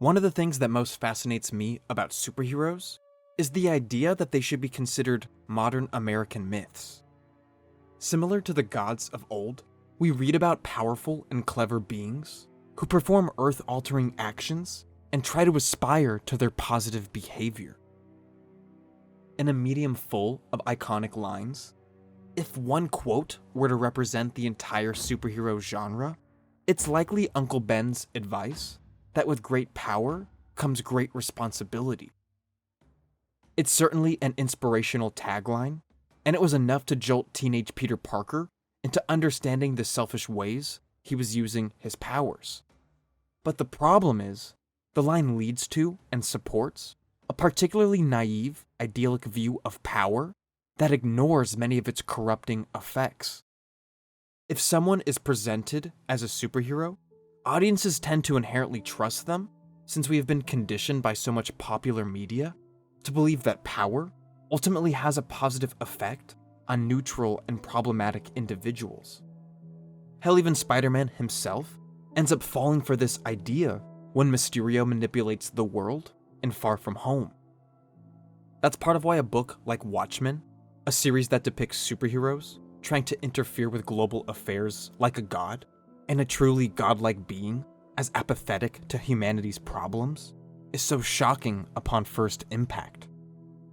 One of the things that most fascinates me about superheroes is the idea that they should be considered modern American myths. Similar to the gods of old, we read about powerful and clever beings who perform earth-altering actions and try to aspire to their positive behavior. In a medium full of iconic lines, if one quote were to represent the entire superhero genre, it's likely Uncle Ben's advice that with great power comes great responsibility. It's certainly an inspirational tagline, and it was enough to jolt teenage Peter Parker into understanding the selfish ways he was using his powers. But the problem is, the line leads to and supports a particularly naive, idyllic view of power that ignores many of its corrupting effects. If someone is presented as a superhero, audiences tend to inherently trust them, since we have been conditioned by so much popular media to believe that power ultimately has a positive effect on neutral and problematic individuals. Hell, even Spider-Man himself ends up falling for this idea when Mysterio manipulates the world in Far From Home. That's part of why a book like Watchmen, a series that depicts superheroes trying to interfere with global affairs like a god, and a truly godlike being as apathetic to humanity's problems, is so shocking upon first impact.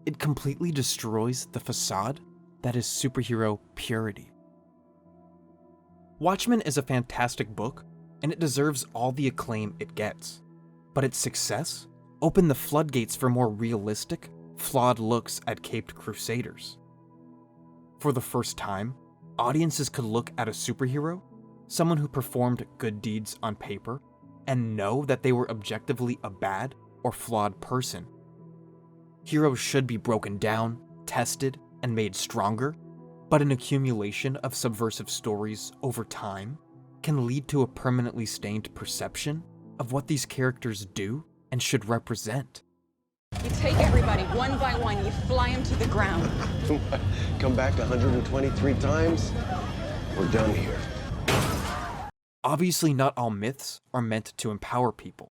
It completely destroys the facade that is superhero purity. Watchmen is a fantastic book, and it deserves all the acclaim it gets, but its success opened the floodgates for more realistic, flawed looks at caped crusaders. For the first time, audiences could look at a superhero, someone who performed good deeds on paper, and know that they were objectively a bad or flawed person. Heroes should be broken down, tested, and made stronger, but an accumulation of subversive stories over time can lead to a permanently stained perception of what these characters do and should represent. You take everybody one by one, you fly them to the ground. Come back 123 times, we're done here. Obviously, not all myths are meant to empower people,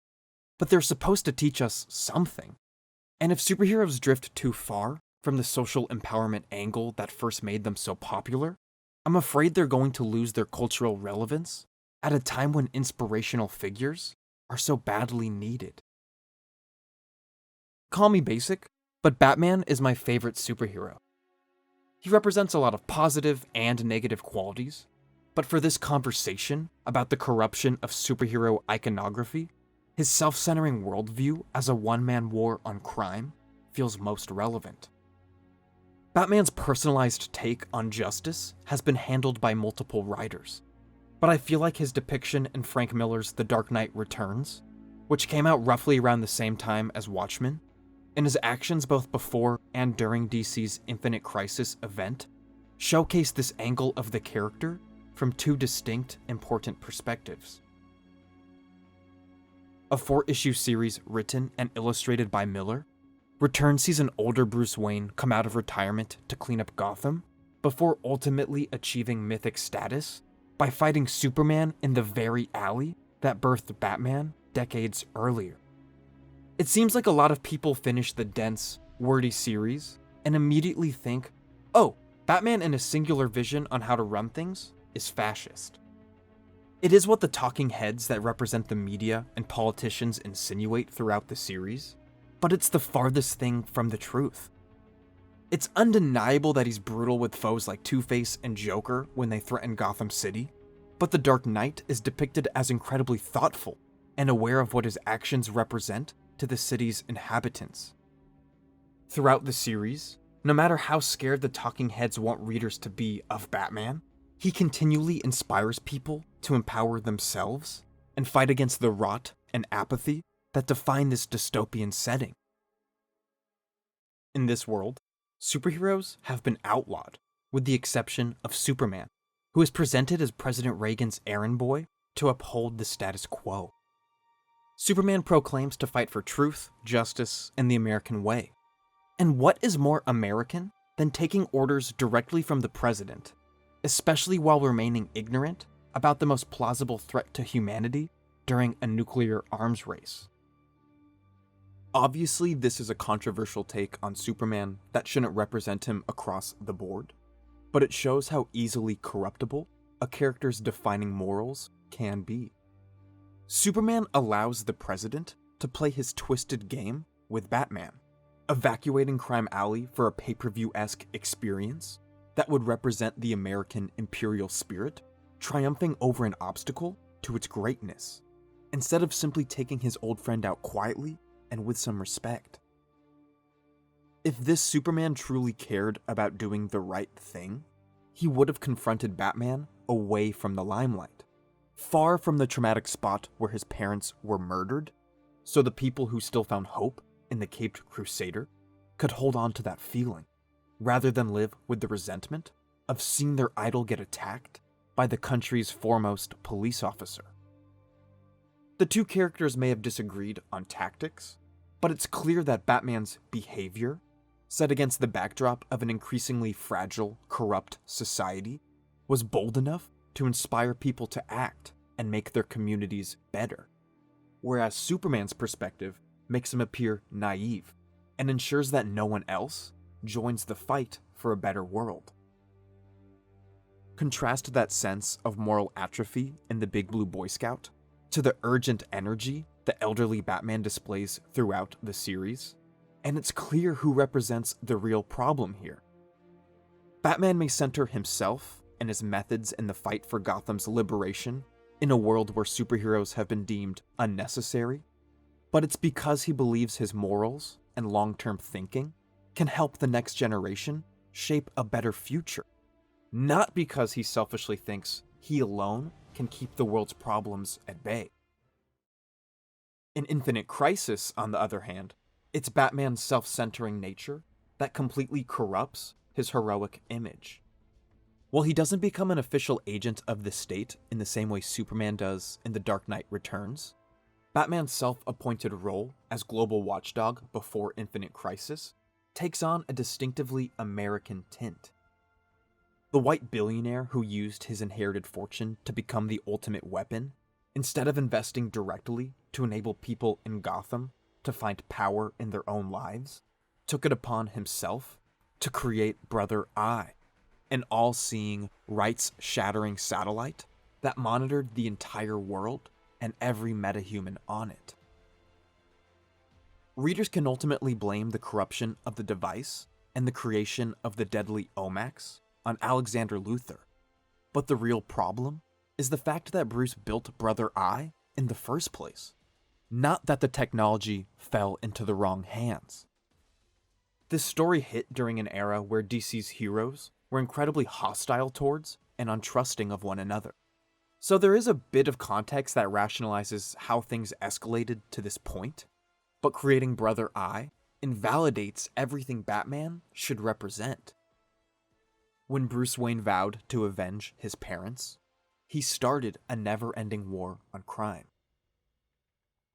but they're supposed to teach us something. And if superheroes drift too far from the social empowerment angle that first made them so popular, I'm afraid they're going to lose their cultural relevance at a time when inspirational figures are so badly needed. Call me basic, but Batman is my favorite superhero. He represents a lot of positive and negative qualities, but for this conversation about the corruption of superhero iconography, his self-centering worldview as a one-man war on crime feels most relevant. Batman's personalized take on justice has been handled by multiple writers, but I feel like his depiction in Frank Millar's The Dark Knight Returns, which came out roughly around the same time as Watchmen, and his actions both before and during DC's Infinite Crisis event, showcase this angle of the character from two distinct, important perspectives. A 4-issue series written and illustrated by Millar, Return sees an older Bruce Wayne come out of retirement to clean up Gotham, before ultimately achieving mythic status by fighting Superman in the very alley that birthed Batman decades earlier. It seems like a lot of people finish the dense, wordy series and immediately think, oh, Batman in a singular vision on how to run things is fascist. It is what the talking heads that represent the media and politicians insinuate throughout the series, but it's the farthest thing from the truth. It's undeniable that he's brutal with foes like Two-Face and Joker when they threaten Gotham City, but the Dark Knight is depicted as incredibly thoughtful and aware of what his actions represent to the city's inhabitants. Throughout the series, no matter how scared the talking heads want readers to be of Batman, he continually inspires people to empower themselves and fight against the rot and apathy that define this dystopian setting. In this world, superheroes have been outlawed, with the exception of Superman, who is presented as President Reagan's errand boy to uphold the status quo. Superman proclaims to fight for truth, justice, and the American way. And what is more American than taking orders directly from the president, especially while remaining ignorant about the most plausible threat to humanity during a nuclear arms race? Obviously, this is a controversial take on Superman that shouldn't represent him across the board, but it shows how easily corruptible a character's defining morals can be. Superman allows the president to play his twisted game with Batman, evacuating Crime Alley for a pay-per-view-esque experience that would represent the American imperial spirit triumphing over an obstacle to its greatness, instead of simply taking his old friend out quietly and with some respect. If this Superman truly cared about doing the right thing, he would have confronted Batman away from the limelight, far from the traumatic spot where his parents were murdered, so the people who still found hope in the Caped Crusader could hold on to that feeling, rather than live with the resentment of seeing their idol get attacked by the country's foremost police officer. The two characters may have disagreed on tactics, but it's clear that Batman's behavior, set against the backdrop of an increasingly fragile, corrupt society, was bold enough to inspire people to act and make their communities better, whereas Superman's perspective makes him appear naive and ensures that no one else joins the fight for a better world. Contrast that sense of moral atrophy in the Big Blue Boy Scout to the urgent energy the elderly Batman displays throughout the series, and it's clear who represents the real problem here. Batman may center himself and his methods in the fight for Gotham's liberation in a world where superheroes have been deemed unnecessary, but it's because he believes his morals and long-term thinking can help the next generation shape a better future, not because he selfishly thinks he alone can keep the world's problems at bay. In Infinite Crisis, on the other hand, it's Batman's self-centering nature that completely corrupts his heroic image. While he doesn't become an official agent of the state in the same way Superman does in The Dark Knight Returns, Batman's self-appointed role as global watchdog before Infinite Crisis takes on a distinctively American tint. The white billionaire who used his inherited fortune to become the ultimate weapon, instead of investing directly to enable people in Gotham to find power in their own lives, took it upon himself to create Brother Eye, an all-seeing, rights-shattering satellite that monitored the entire world and every metahuman on it. Readers can ultimately blame the corruption of the device and the creation of the deadly Omax on Alexander Luthor, but the real problem is the fact that Bruce built Brother Eye in the first place, not that the technology fell into the wrong hands. This story hit during an era where DC's heroes were incredibly hostile towards and untrusting of one another. So there is a bit of context that rationalizes how things escalated to this point, but creating Brother Eye invalidates everything Batman should represent. When Bruce Wayne vowed to avenge his parents, he started a never-ending war on crime.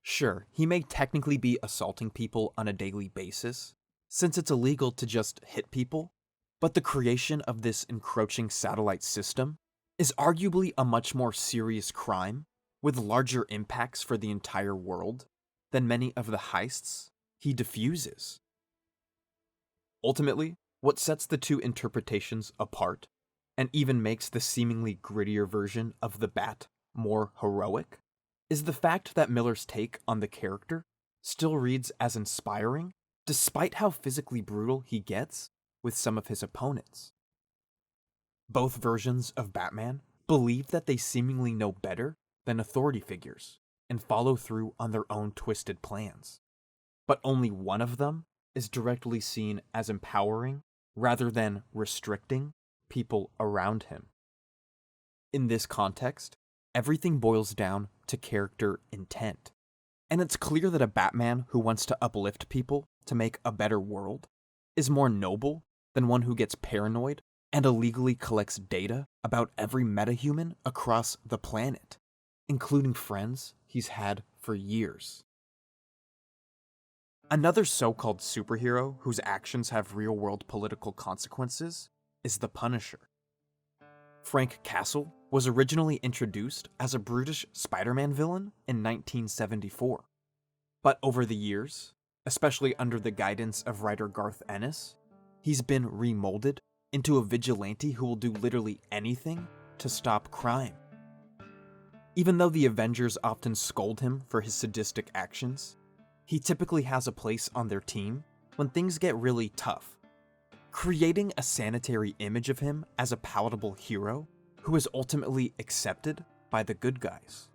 Sure, he may technically be assaulting people on a daily basis, since it's illegal to just hit people, but the creation of this encroaching satellite system is arguably a much more serious crime with larger impacts for the entire world than many of the heists he diffuses. Ultimately, what sets the two interpretations apart, and even makes the seemingly grittier version of the Bat more heroic, is the fact that Millar's take on the character still reads as inspiring, despite how physically brutal he gets with some of his opponents. Both versions of Batman believe that they seemingly know better than authority figures and follow through on their own twisted plans, but only one of them is directly seen as empowering rather than restricting people around him. In this context, everything boils down to character intent, and it's clear that a Batman who wants to uplift people to make a better world is more noble than one who gets paranoid and illegally collects data about every metahuman across the planet, including friends he's had for years. Another so-called superhero whose actions have real-world political consequences is the Punisher. Frank Castle was originally introduced as a brutish Spider-Man villain in 1974, but over the years, especially under the guidance of writer Garth Ennis, he's been remolded into a vigilante who will do literally anything to stop crime. Even though the Avengers often scold him for his sadistic actions, he typically has a place on their team when things get really tough, creating a sanitary image of him as a palatable hero who is ultimately accepted by the good guys.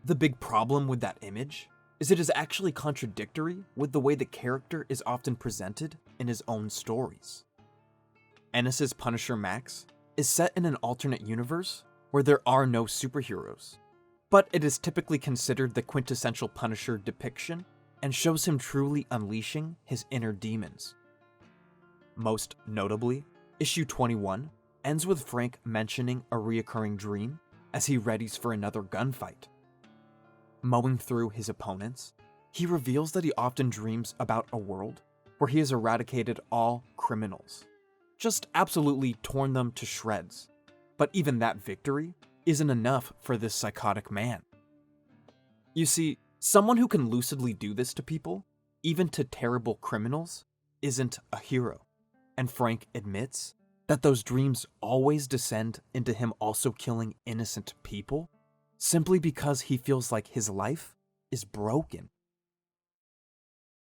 The big problem with that image is it is actually contradictory with the way the character is often presented in his own stories. Ennis's Punisher Max is set in an alternate universe where there are no superheroes, but it is typically considered the quintessential Punisher depiction and shows him truly unleashing his inner demons. Most notably, issue 21 ends with Frank mentioning a reoccurring dream as he readies for another gunfight. Mowing through his opponents, he reveals that he often dreams about a world where he has eradicated all criminals, just absolutely torn them to shreds. But even that victory isn't enough for this psychotic man. You see, someone who can lucidly do this to people, even to terrible criminals, isn't a hero. And Frank admits that those dreams always descend into him also killing innocent people, simply because he feels like his life is broken.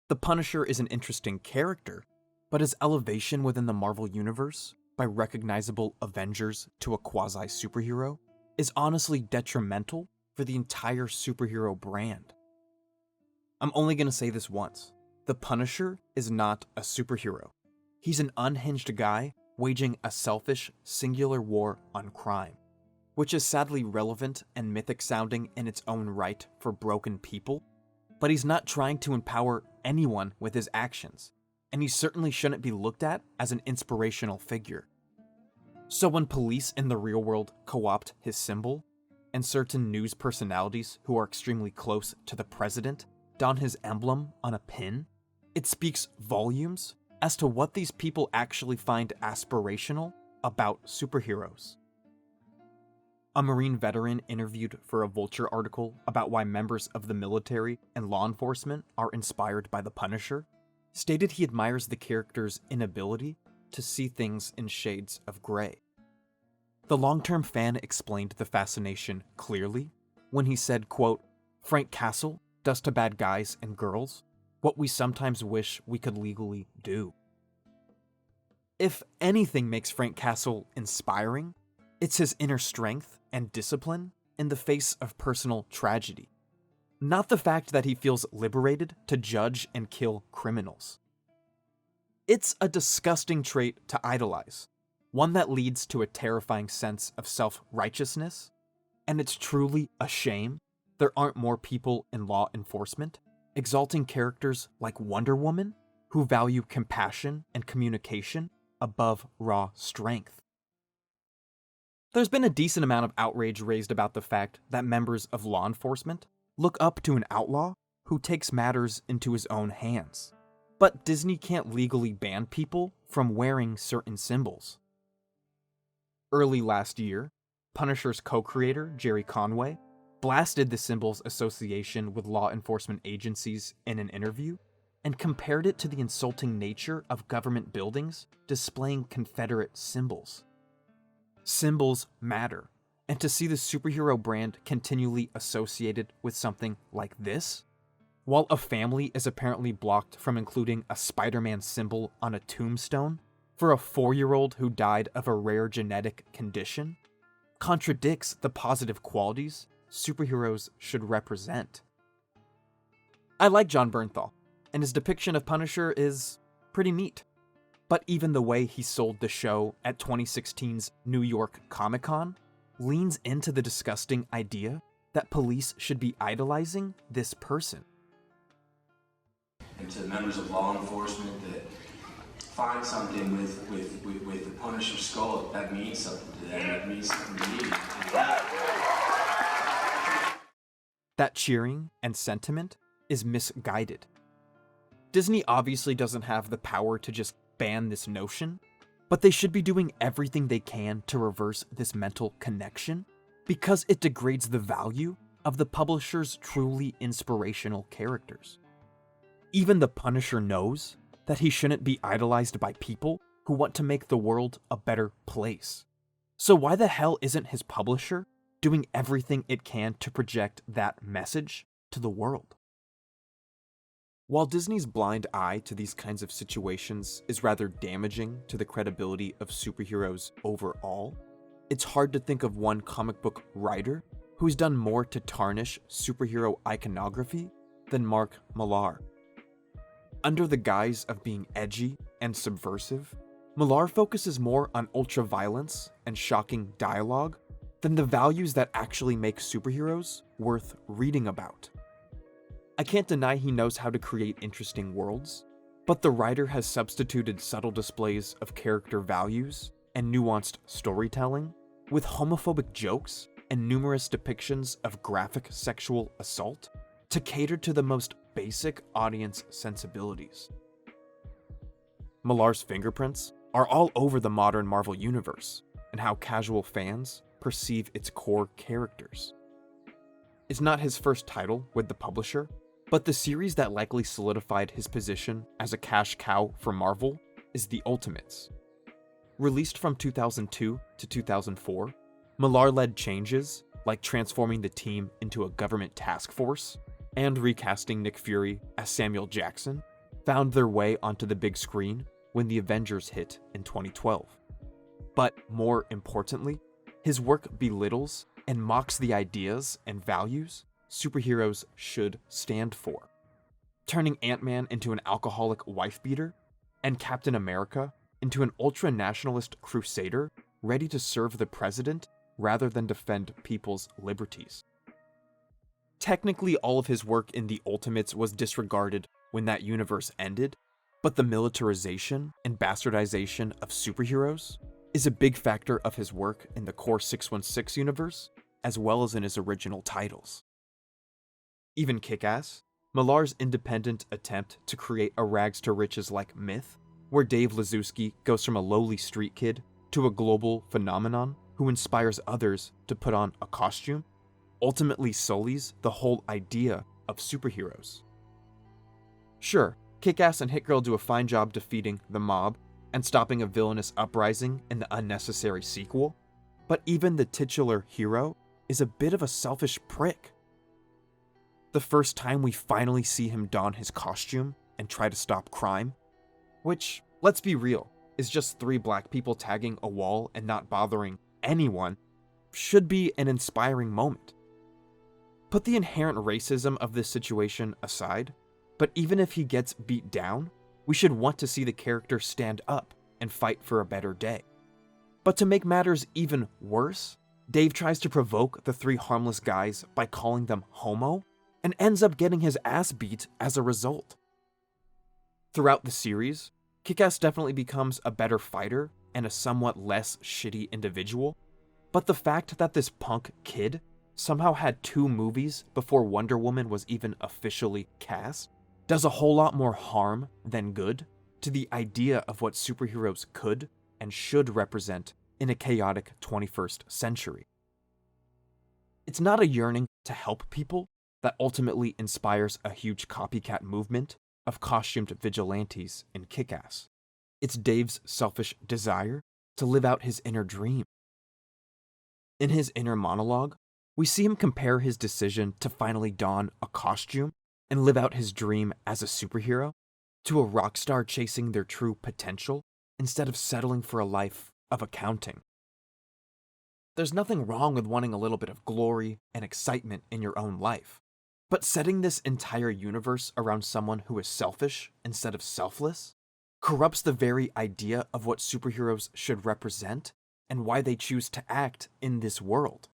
The Punisher is an interesting character, but his elevation within the Marvel Universe by recognizable Avengers to a quasi-superhero is honestly detrimental for the entire superhero brand. I'm only going to say this once. The Punisher is not a superhero. He's an unhinged guy waging a selfish, singular war on crime, which is sadly relevant and mythic sounding in its own right for broken people, but he's not trying to empower anyone with his actions, and he certainly shouldn't be looked at as an inspirational figure. So when police in the real world co-opt his symbol, and certain news personalities who are extremely close to the president don his emblem on a pin, it speaks volumes as to what these people actually find aspirational about superheroes. A Marine veteran interviewed for a Vulture article about why members of the military and law enforcement are inspired by the Punisher stated he admires the character's inability to see things in shades of gray. The long-term fan explained the fascination clearly when he said, quote, "Frank Castle does to bad guys and girls what we sometimes wish we could legally do." If anything makes Frank Castle inspiring, it's his inner strength and discipline in the face of personal tragedy, not the fact that he feels liberated to judge and kill criminals. It's a disgusting trait to idolize, one that leads to a terrifying sense of self-righteousness, and it's truly a shame there aren't more people in law enforcement exalting characters like Wonder Woman who value compassion and communication above raw strength. There's been a decent amount of outrage raised about the fact that members of law enforcement look up to an outlaw who takes matters into his own hands. But Disney can't legally ban people from wearing certain symbols. Early last year, Punisher's co-creator, Jerry Conway, blasted the symbol's association with law enforcement agencies in an interview and compared it to the insulting nature of government buildings displaying Confederate symbols. Symbols matter, and to see the superhero brand continually associated with something like this, while a family is apparently blocked from including a Spider-Man symbol on a tombstone for a 4-year-old who died of a rare genetic condition, contradicts the positive qualities superheroes should represent. I like Jon Bernthal, and his depiction of Punisher is pretty neat. But even the way he sold the show at 2016's New York Comic-Con leans into the disgusting idea that police should be idolizing this person. And to members of law enforcement that find something with the Punisher skull, that means something to them, it means something to me. That cheering and sentiment is misguided. Disney obviously doesn't have the power to just ban this notion, but they should be doing everything they can to reverse this mental connection because it degrades the value of the publisher's truly inspirational characters. Even the Punisher knows that he shouldn't be idolized by people who want to make the world a better place. So why the hell isn't his publisher doing everything it can to project that message to the world? While Disney's blind eye to these kinds of situations is rather damaging to the credibility of superheroes overall, it's hard to think of one comic book writer who's done more to tarnish superhero iconography than Mark Millar. Under the guise of being edgy and subversive, Millar focuses more on ultra-violence and shocking dialogue than the values that actually make superheroes worth reading about. I can't deny he knows how to create interesting worlds, but the writer has substituted subtle displays of character values and nuanced storytelling with homophobic jokes and numerous depictions of graphic sexual assault to cater to the most basic audience sensibilities. Millar's fingerprints are all over the modern Marvel universe and how casual fans perceive its core characters. It's not his first title with the publisher, but the series that likely solidified his position as a cash cow for Marvel is The Ultimates. Released from 2002 to 2004, Millar led changes like transforming the team into a government task force and recasting Nick Fury as Samuel Jackson found their way onto the big screen when the Avengers hit in 2012. But more importantly, his work belittles and mocks the ideas and values superheroes should stand for, turning Ant-Man into an alcoholic wife-beater and Captain America into an ultra-nationalist crusader ready to serve the president rather than defend people's liberties. Technically, all of his work in The Ultimates was disregarded when that universe ended, but the militarization and bastardization of superheroes is a big factor of his work in the core 616 universe, as well as in his original titles. Even Kick-Ass, Millar's independent attempt to create a rags-to-riches-like myth, where Dave Lazuski goes from a lowly street kid to a global phenomenon who inspires others to put on a costume, ultimately sullies the whole idea of superheroes. Sure, Kick-Ass and Hit-Girl do a fine job defeating the mob and stopping a villainous uprising in the unnecessary sequel, but even the titular hero is a bit of a selfish prick. The first time we finally see him don his costume and try to stop crime, which, let's be real, is just 3 black people tagging a wall and not bothering anyone, should be an inspiring moment. Put the inherent racism of this situation aside, but even if he gets beat down, we should want to see the character stand up and fight for a better day. But to make matters even worse, Dave tries to provoke the 3 harmless guys by calling them homo, and ends up getting his ass beat as a result. Throughout the series, Kick-Ass definitely becomes a better fighter and a somewhat less shitty individual, but the fact that this punk kid somehow had 2 movies before Wonder Woman was even officially cast does a whole lot more harm than good to the idea of what superheroes could and should represent in a chaotic 21st century. It's not a yearning to help people that ultimately inspires a huge copycat movement of costumed vigilantes in Kick-Ass. It's Dave's selfish desire to live out his inner dream. In his inner monologue, we see him compare his decision to finally don a costume and live out his dream as a superhero to a rock star chasing their true potential instead of settling for a life of accounting. There's nothing wrong with wanting a little bit of glory and excitement in your own life. But setting this entire universe around someone who is selfish instead of selfless corrupts the very idea of what superheroes should represent and why they choose to act in this world.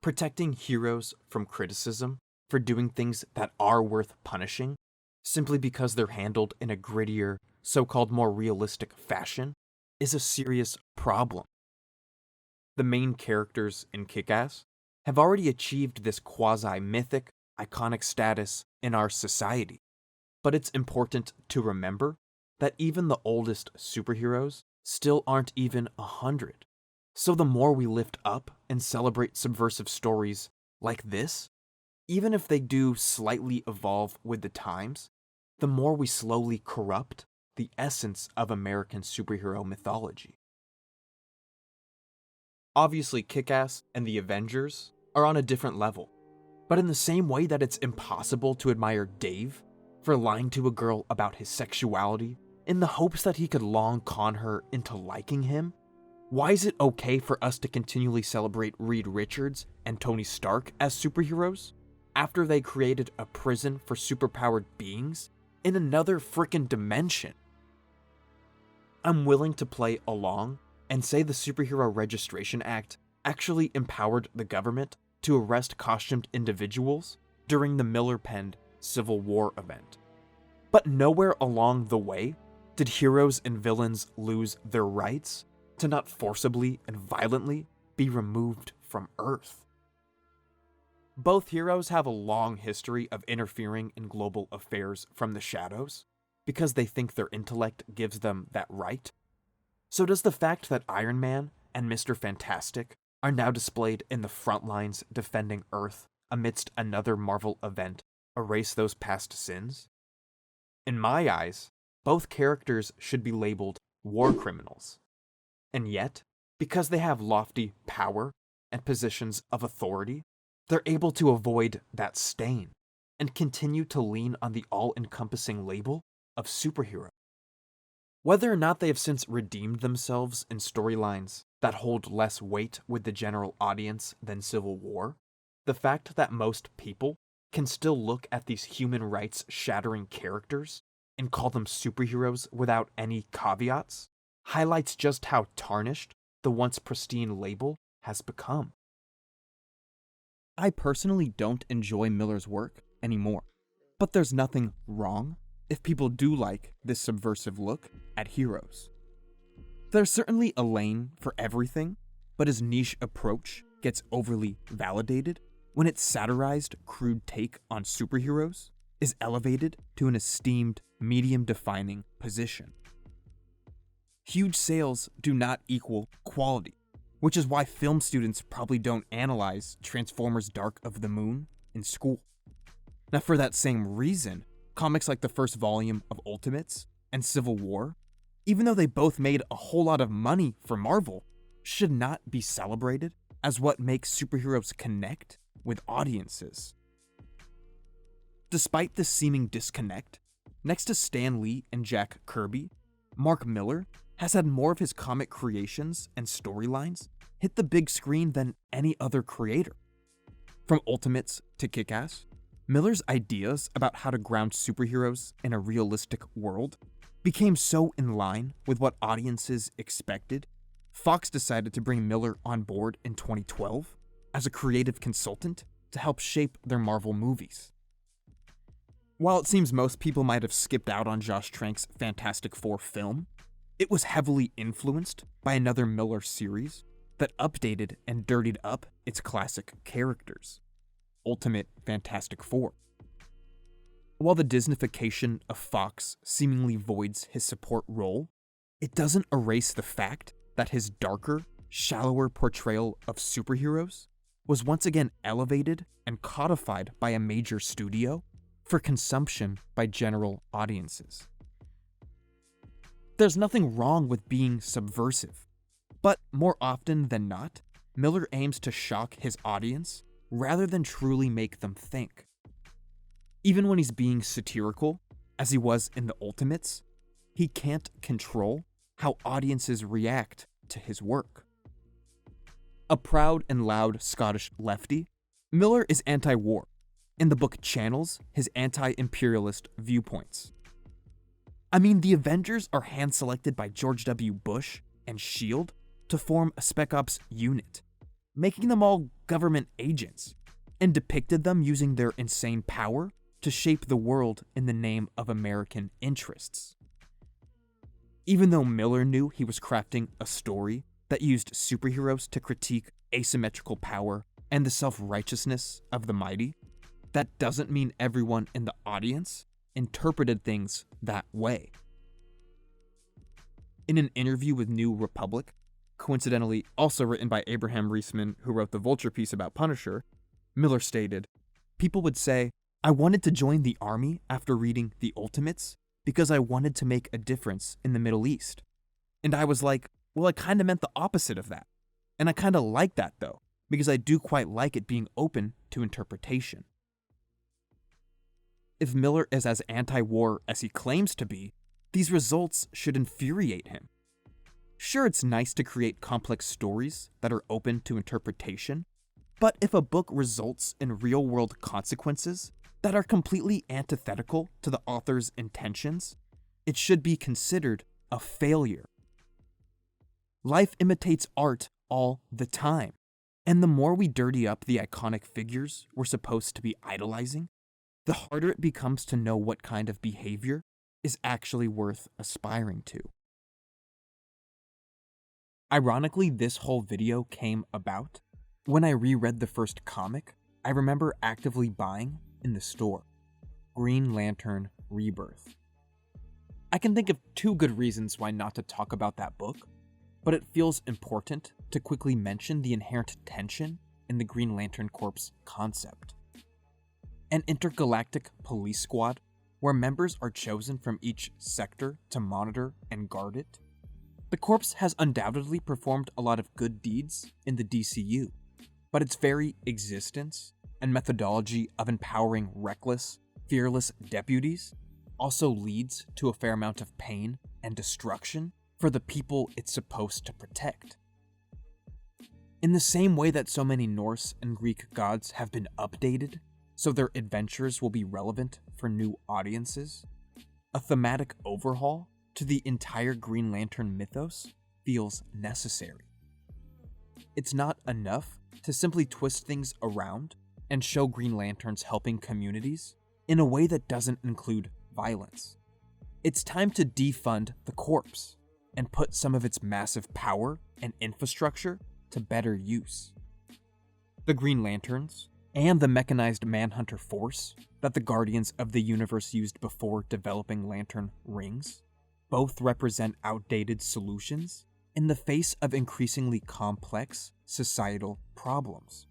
Protecting heroes from criticism for doing things that are worth punishing simply because they're handled in a grittier, so-called more realistic fashion is a serious problem. The main characters in Kick-Ass have already achieved this quasi-mythic, iconic status in our society. But it's important to remember that even the oldest superheroes still aren't even 100. So the more we lift up and celebrate subversive stories like this, Even if they do slightly evolve with the times, the more we slowly corrupt the essence of American superhero mythology. Obviously, Kick-Ass and the Avengers are on a different level, but in the same way that it's impossible to admire Dave for lying to a girl about his sexuality in the hopes that he could long con her into liking him, why is it okay for us to continually celebrate Reed Richards and Tony Stark as superheroes after they created a prison for superpowered beings in another frickin' dimension? I'm willing to play along and say the Superhero Registration Act actually empowered the government to arrest costumed individuals during the Millar-penned Civil War event. But nowhere along the way did heroes and villains lose their rights to not forcibly and violently be removed from Earth. Both heroes have a long history of interfering in global affairs from the shadows because they think their intellect gives them that right. So does the fact that Iron Man and Mr. Fantastic are now displayed in the front lines defending Earth amidst another Marvel event erase those past sins? In my eyes, both characters should be labeled war criminals. And yet, because they have lofty power and positions of authority, they're able to avoid that stain and continue to lean on the all-encompassing label of superhero. Whether or not they have since redeemed themselves in storylines that hold less weight with the general audience than Civil War, the fact that most people can still look at these human rights shattering characters and call them superheroes without any caveats highlights just how tarnished the once pristine label has become. I personally don't enjoy Millar's work anymore, but there's nothing wrong if people do like this subversive look at heroes. There's certainly a lane for everything, but his niche approach gets overly validated when its satirized, crude take on superheroes is elevated to an esteemed, medium-defining position. Huge sales do not equal quality, which is why film students probably don't analyze Transformers Dark of the Moon in school. Now, for that same reason, comics like the first volume of Ultimates and Civil War, even though they both made a whole lot of money for Marvel, should not be celebrated as what makes superheroes connect with audiences. Despite this seeming disconnect, next to Stan Lee and Jack Kirby, Mark Millar has had more of his comic creations and storylines hit the big screen than any other creator. From Ultimates to Kick-Ass, Millar's ideas about how to ground superheroes in a realistic world became so in line with what audiences expected, Fox decided to bring Millar on board in 2012 as a creative consultant to help shape their Marvel movies. While it seems most people might have skipped out on Josh Trank's Fantastic Four film, it was heavily influenced by another Millar series that updated and dirtied up its classic characters, Ultimate Fantastic Four. While the Disneyfication of Fox seemingly voids his support role, it doesn't erase the fact that his darker, shallower portrayal of superheroes was once again elevated and codified by a major studio for consumption by general audiences. There's nothing wrong with being subversive, but more often than not, Millar aims to shock his audience rather than truly make them think. Even when he's being satirical, as he was in the Ultimates, he can't control how audiences react to his work. A proud and loud Scottish lefty, Millar is anti-war. In the book channels his anti-imperialist viewpoints. I mean, the Avengers are hand-selected by George W. Bush and S.H.I.E.L.D. to form a Spec Ops unit, making them all government agents, and depicted them using their insane power to shape the world in the name of American interests. Even though Millar knew he was crafting a story that used superheroes to critique asymmetrical power and the self-righteousness of the mighty, that doesn't mean everyone in the audience interpreted things that way. In an interview with New Republic, coincidentally also written by Abraham Reisman, who wrote the Vulture piece about Punisher, Millar stated, People would say, I wanted to join the army after reading The Ultimates because I wanted to make a difference in the Middle East. And I was like, well, I kind of meant the opposite of that. And I kind of like that though, because I do quite like it being open to interpretation. If Millar is as anti-war as he claims to be, these results should infuriate him. Sure, it's nice to create complex stories that are open to interpretation, but if a book results in real-world consequences that are completely antithetical to the author's intentions, it should be considered a failure. Life imitates art all the time, and the more we dirty up the iconic figures we're supposed to be idolizing, the harder it becomes to know what kind of behavior is actually worth aspiring to. Ironically, this whole video came about when I reread the first comic I remember actively buying in the store, Green Lantern Rebirth. I can think of two good reasons why not to talk about that book, but it feels important to quickly mention the inherent tension in the Green Lantern Corps concept. An intergalactic police squad where members are chosen from each sector to monitor and guard it. The Corps has undoubtedly performed a lot of good deeds in the DCU, but its very existence and methodology of empowering reckless, fearless deputies also leads to a fair amount of pain and destruction for the people it's supposed to protect. In the same way that so many Norse and Greek gods have been updated so their adventures will be relevant for new audiences, a thematic overhaul to the entire Green Lantern mythos feels necessary. It's not enough to simply twist things around and show Green Lanterns helping communities in a way that doesn't include violence. It's time to defund the Corps and put some of its massive power and infrastructure to better use. The Green Lanterns, and the mechanized Manhunter force that the Guardians of the Universe used before developing Lantern rings, both represent outdated solutions in the face of increasingly complex societal problems.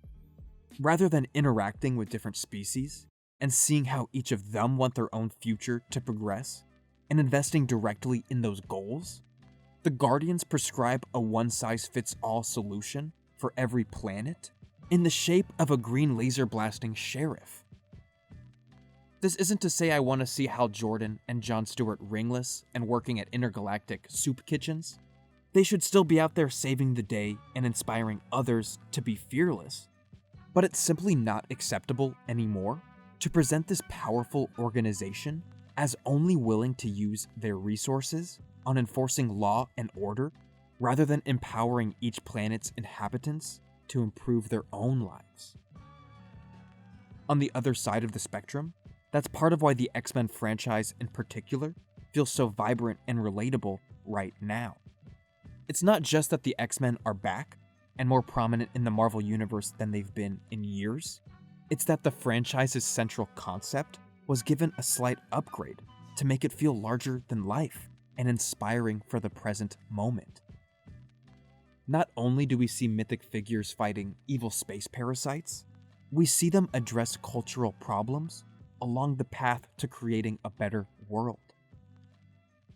Rather than interacting with different species and seeing how each of them want their own future to progress and investing directly in those goals, the Guardians prescribe a one-size-fits-all solution for every planet in the shape of a green laser-blasting sheriff. This isn't to say I want to see Hal Jordan and Jon Stewart ringless and working at intergalactic soup kitchens. They should still be out there saving the day and inspiring others to be fearless. But it's simply not acceptable anymore to present this powerful organization as only willing to use their resources on enforcing law and order rather than empowering each planet's inhabitants to improve their own lives. On the other side of the spectrum, that's part of why the X-Men franchise in particular feels so vibrant and relatable right now. It's not just that the X-Men are back and more prominent in the Marvel Universe than they've been in years, it's that the franchise's central concept was given a slight upgrade to make it feel larger than life and inspiring for the present moment. Not only do we see mythic figures fighting evil space parasites, we see them address cultural problems along the path to creating a better world.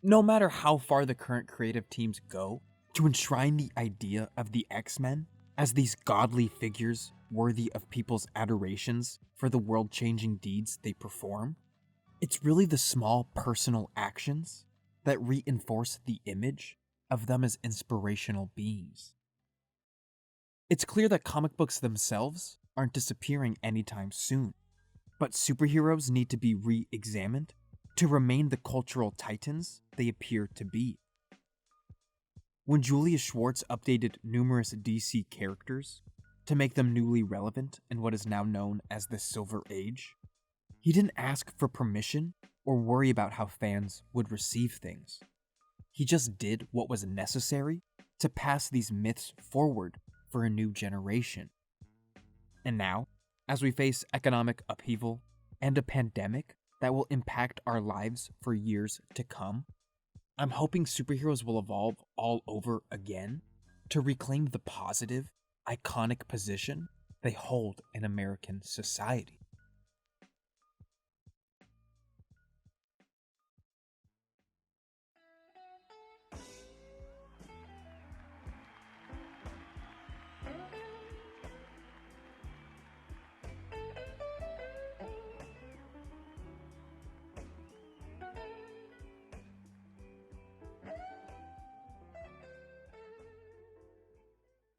No matter how far the current creative teams go to enshrine the idea of the X-Men as these godly figures worthy of people's adorations for the world-changing deeds they perform, it's really the small personal actions that reinforce the image of them as inspirational beings. It's clear that comic books themselves aren't disappearing anytime soon, but superheroes need to be re-examined to remain the cultural titans they appear to be. When Julius Schwartz updated numerous DC characters to make them newly relevant in what is now known as the Silver Age, he didn't ask for permission or worry about how fans would receive things. He just did what was necessary to pass these myths forward for a new generation. And now, as we face economic upheaval and a pandemic that will impact our lives for years to come, I'm hoping superheroes will evolve all over again to reclaim the positive, iconic position they hold in American society.